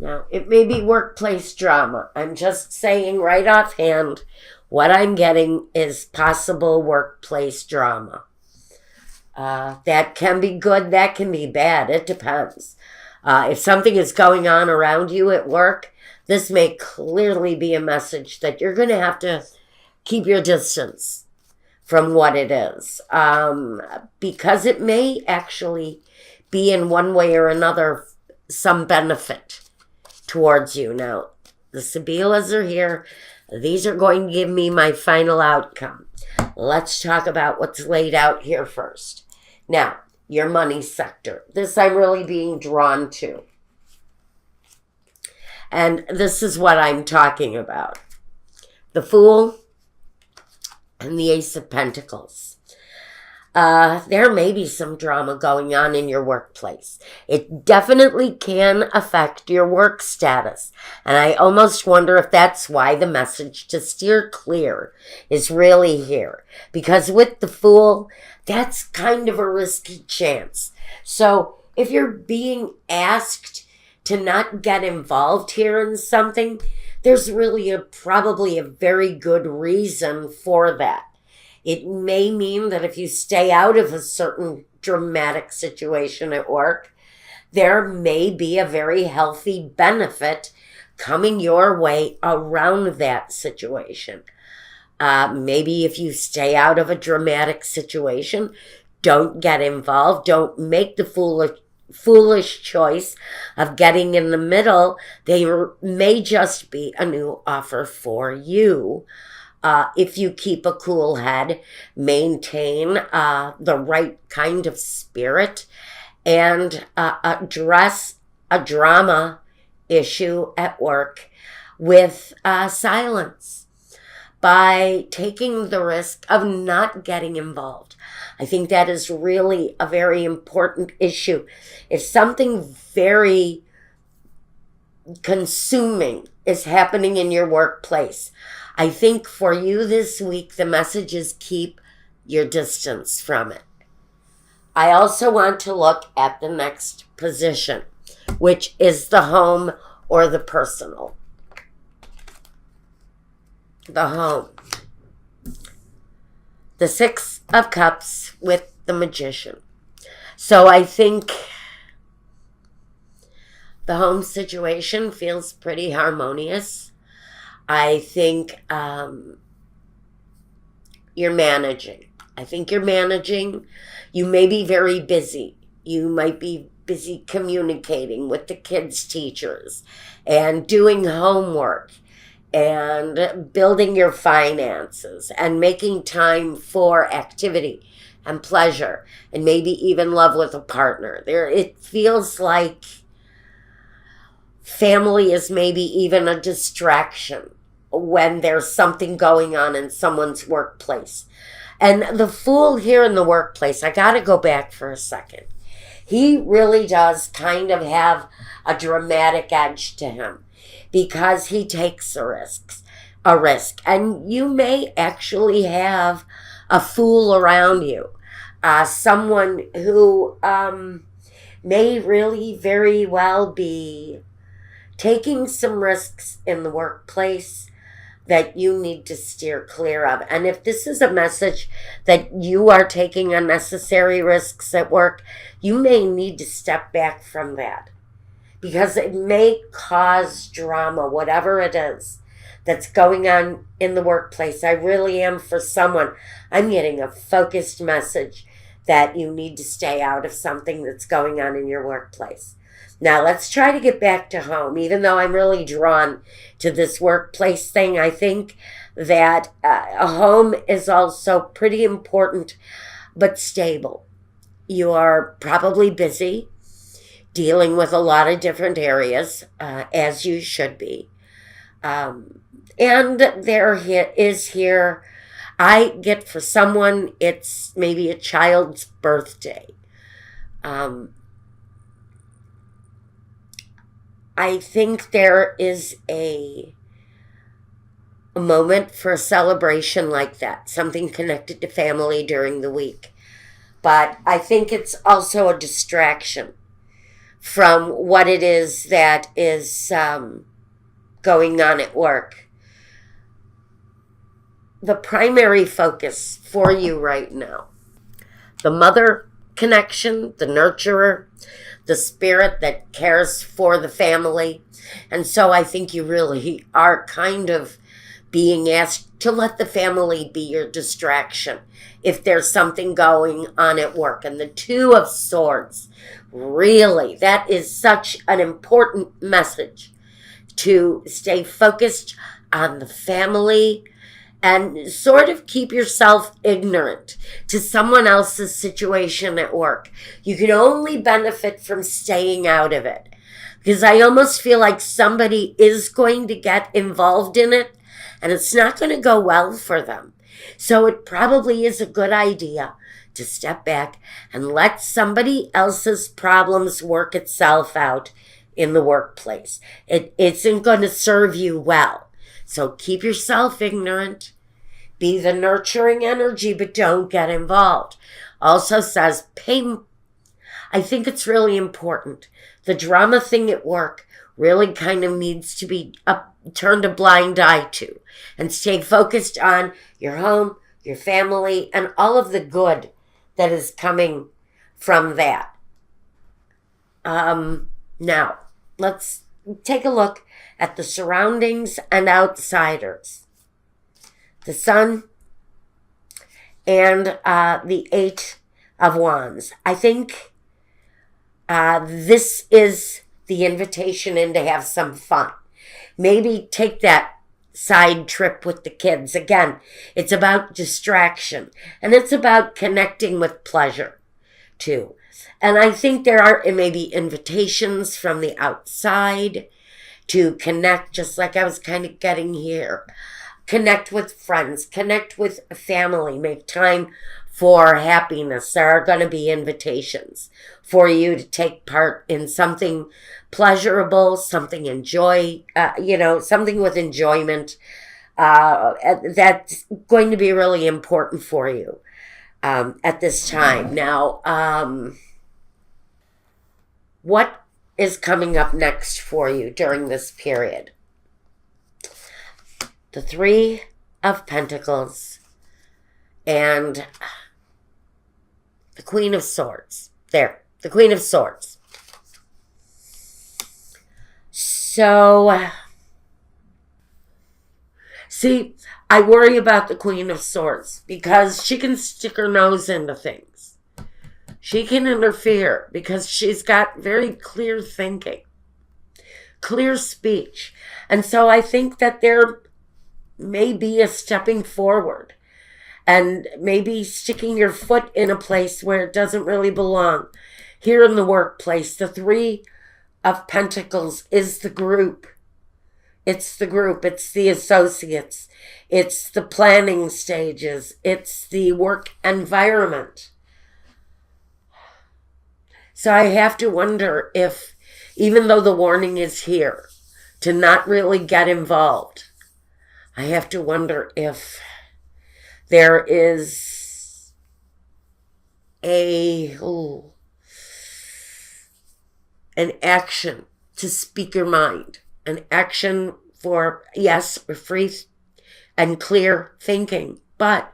Now, it may be workplace drama. I'm just saying right offhand, what I'm getting is possible workplace drama. That can be good, that can be bad. It depends. If something is going on around you at work, this may clearly be a message that you're going to have to keep your distance from what it is, because it may actually be in one way or another some benefit towards you. Now, the Sibilas are here. These are going to give me my final outcome. Let's talk about what's laid out here first. Now, your money sector. This I'm really being drawn to. And this is what I'm talking about. The Fool and the Ace of Pentacles. There may be some drama going on in your workplace. It definitely can affect your work status. And I almost wonder if that's why the message to steer clear is really here. Because with the Fool, that's kind of a risky chance. So if you're being asked to not get involved here in something, there's really probably a very good reason for that. It may mean that if you stay out of a certain dramatic situation at work, there may be a very healthy benefit coming your way around that situation. Maybe if you stay out of a dramatic situation, don't get involved, don't make the foolish choice of getting in the middle. There may just be a new offer for you. If you keep a cool head, maintain the right kind of spirit, and address a drama issue at work with silence by taking the risk of not getting involved. I think that is really a very important issue. If something very consuming is happening in your workplace, I think for you this week, the message is keep your distance from it. I also want to look at the next position, which is the home or the personal. The home. The Six of Cups with the Magician. So I think the home situation feels pretty harmonious. I think you're managing. I think you're managing. You may be very busy. You might be busy communicating with the kids' teachers and doing homework and building your finances and making time for activity and pleasure and maybe even love with a partner. It feels like family is maybe even a distraction when there's something going on in someone's workplace. And the Fool here in the workplace, I got to go back for a second. He really does kind of have a dramatic edge to him because he takes a risk. And you may actually have a fool around you, someone who may really very well be taking some risks in the workplace that you need to steer clear of. And if this is a message that you are taking unnecessary risks at work, you may need to step back from that because it may cause drama, whatever it is that's going on in the workplace. I really am for someone. I'm getting a focused message that you need to stay out of something that's going on in your workplace. Now, let's try to get back to home. Even though I'm really drawn to this workplace thing, I think that a home is also pretty important but stable. You are probably busy dealing with a lot of different areas, as you should be. And there is here, I get for someone, it's maybe a child's birthday. I think there is a moment for a celebration like that, something connected to family during the week. But I think it's also a distraction from what it is that is going on at work. The primary focus for you right now, the mother connection, the nurturer, the spirit that cares for the family. And so I think you really are kind of being asked to let the family be your distraction if there's something going on at work. And the Two of Swords, really, that is such an important message, to stay focused on the family and sort of keep yourself ignorant to someone else's situation at work. You can only benefit from staying out of it, because I almost feel like somebody is going to get involved in it and it's not going to go well for them. So it probably is a good idea to step back and let somebody else's problems work itself out in the workplace. It isn't going to serve you well. So keep yourself ignorant. Be the nurturing energy, but don't get involved. Also says pay. I think it's really important. The drama thing at work really kind of needs to be turned a blind eye to, and stay focused on your home, your family, and all of the good that is coming from that. Now, let's take a look at the surroundings and outsiders. The Sun and the Eight of Wands. I think this is the invitation in to have some fun. Maybe take that side trip with the kids. Again, it's about distraction, and it's about connecting with pleasure too. And I think there are maybe invitations from the outside to connect, just like I was kind of getting here. Connect with friends, connect with family, make time for happiness. There are going to be invitations for you to take part in something pleasurable, something something with enjoyment. That's going to be really important for you at this time. Now, what is coming up next for you during this period? The Three of Pentacles and the Queen of Swords. There, the Queen of Swords. So, see, I worry about the Queen of Swords because she can stick her nose into things. She can interfere because she's got very clear thinking, clear speech. And so I think that there may be a stepping forward and maybe sticking your foot in a place where it doesn't really belong. Here in the workplace, the Three of Pentacles is the group. It's the group. It's the associates. It's the planning stages. It's the work environment. So I have to wonder if, even though the warning is here to not really get involved, I have to wonder if there is an action to speak your mind, an action for, yes, free and clear thinking. But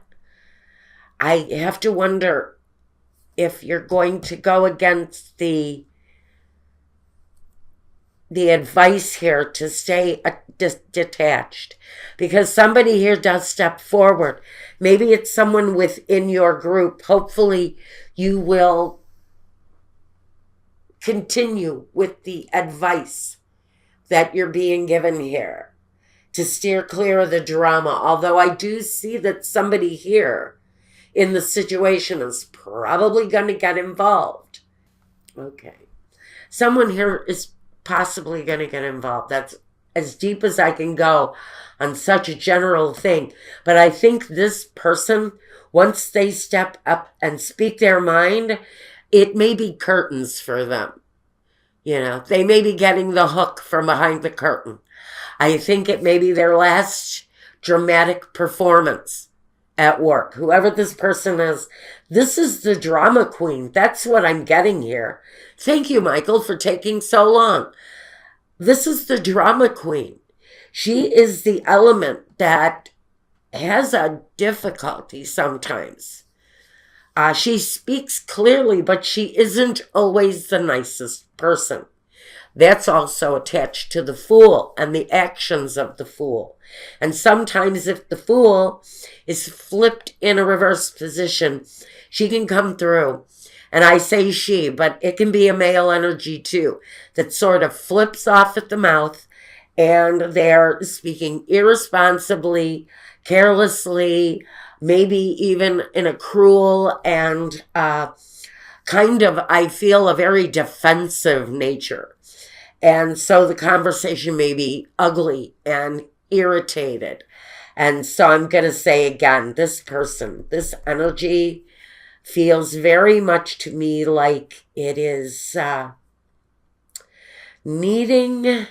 I have to wonder if you're going to go against the advice here to stay detached, because somebody here does step forward. Maybe it's someone within your group. Hopefully you will continue with the advice that you're being given here to steer clear of the drama. Although I do see that somebody here in the situation is probably going to get involved. Okay. Someone here is possibly going to get involved. That's as deep as I can go on such a general thing. But I think this person, once they step up and speak their mind, it may be curtains for them. They may be getting the hook from behind the curtain. I think it may be their last dramatic performance at work. Whoever this person is, this is the drama queen. That's what I'm getting here. Thank you, Michael, for taking so long. This is the drama queen. She is the element that has a difficulty sometimes. She speaks clearly, but she isn't always the nicest person. That's also attached to the fool and the actions of the fool. And sometimes if the fool is flipped in a reverse position, she can come through. And I say she, but it can be a male energy too, that sort of flips off at the mouth and they're speaking irresponsibly, carelessly, maybe even in a cruel and kind of, I feel, a very defensive nature. And so the conversation may be ugly and irritated. And so I'm going to say again, this person, this energy feels very much to me like it is needing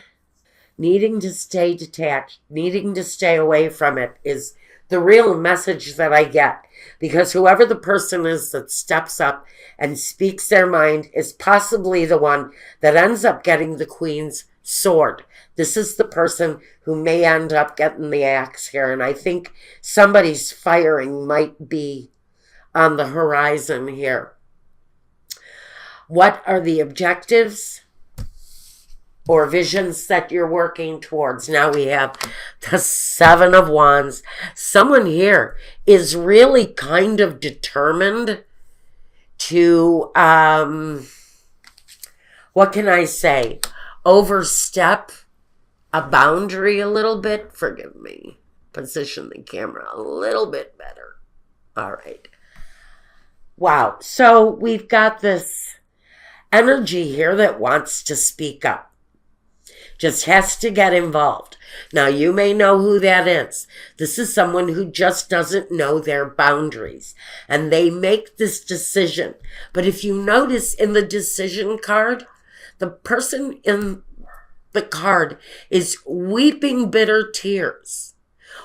to stay detached, needing to stay away from it is the real message that I get. Because whoever the person is that steps up and speaks their mind is possibly the one that ends up getting the queen's sword. This is the person who may end up getting the axe here. And I think somebody's firing might be on the horizon here. What are the objectives or visions that you're working towards? Now we have the Seven of Wands. Someone here is really kind of determined to, what can I say, overstep a boundary a little bit. Forgive me. Position the camera a little bit better. All right. Wow. So we've got this energy here that wants to speak up. Just has to get involved. Now, you may know who that is. This is someone who just doesn't know their boundaries. And they make this decision. But if you notice in the decision card, the person in the card is weeping bitter tears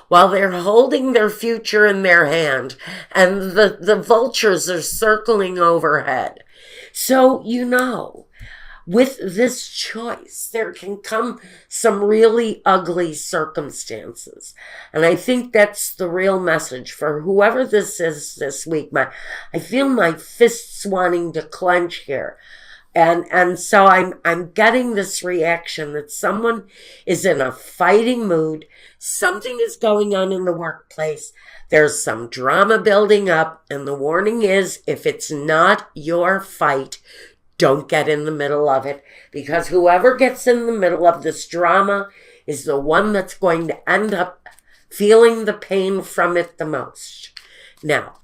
while they're holding their future in their hand. And the vultures are circling overhead. So, you know, with this choice, there can come some really ugly circumstances. And I think that's the real message for whoever this is this week. I feel my fists wanting to clench here. And so I'm getting this reaction that someone is in a fighting mood. Something is going on in the workplace. There's some drama building up. And the warning is, if it's not your fight, don't get in the middle of it, because whoever gets in the middle of this drama is the one that's going to end up feeling the pain from it the most. Now,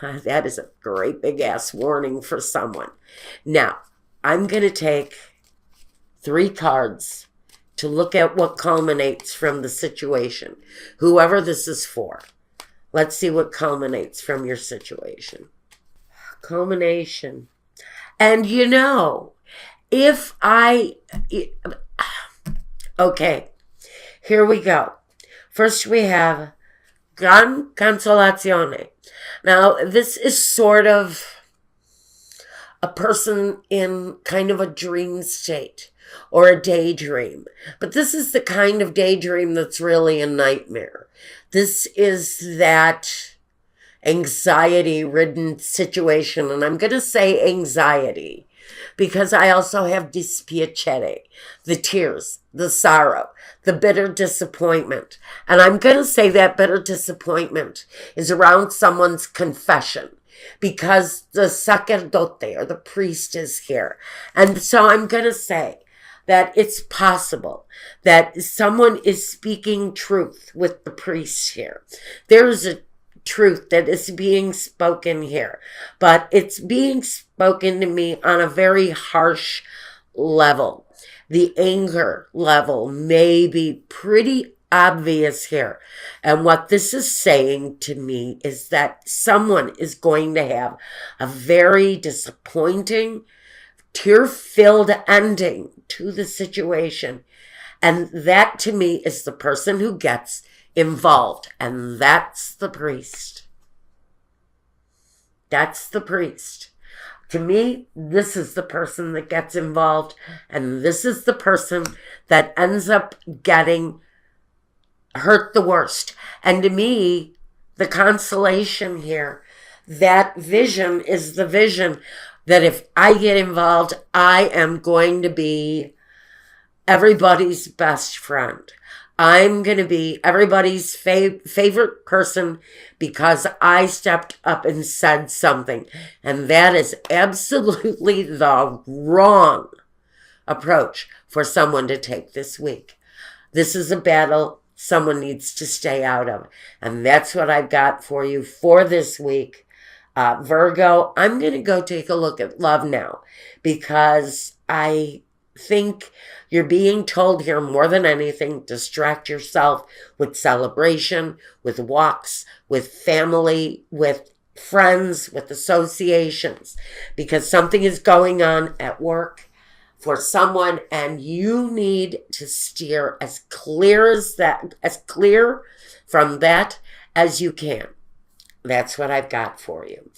that is a great big ass warning for someone. Now, I'm going to take 3 cards to look at what culminates from the situation. Whoever this is for. Let's see what culminates from your situation. Culmination. And you know, okay, here we go. First we have Gran Consolazione. Now, this is sort of a person in kind of a dream state or a daydream. But this is the kind of daydream that's really a nightmare. This is that anxiety-ridden situation. And I'm going to say anxiety because I also have dispiacere, the tears, the sorrow, the bitter disappointment. And I'm going to say that bitter disappointment is around someone's confession because the sacerdote or the priest is here. And so I'm going to say that it's possible that someone is speaking truth with the priest here. There's a truth that is being spoken here, but it's being spoken to me on a very harsh level. The anger level may be pretty obvious here. And what this is saying to me is that someone is going to have a very disappointing, tear-filled ending to the situation. And that to me is the person who gets involved, and that's the priest. That's the priest. To me, this is the person that gets involved, and this is the person that ends up getting hurt the worst. And to me, the consolation here, that vision is the vision that if I get involved, I am going to be everybody's best friend. I'm going to be everybody's favorite person because I stepped up and said something. And that is absolutely the wrong approach for someone to take this week. This is a battle someone needs to stay out of. And that's what I've got for you for this week. Virgo, I'm going to go take a look at love now because I think you're being told here more than anything, distract yourself with celebration, with walks, with family, with friends, with associations, because something is going on at work for someone and you need to steer as clear from that as you can. That's what I've got for you.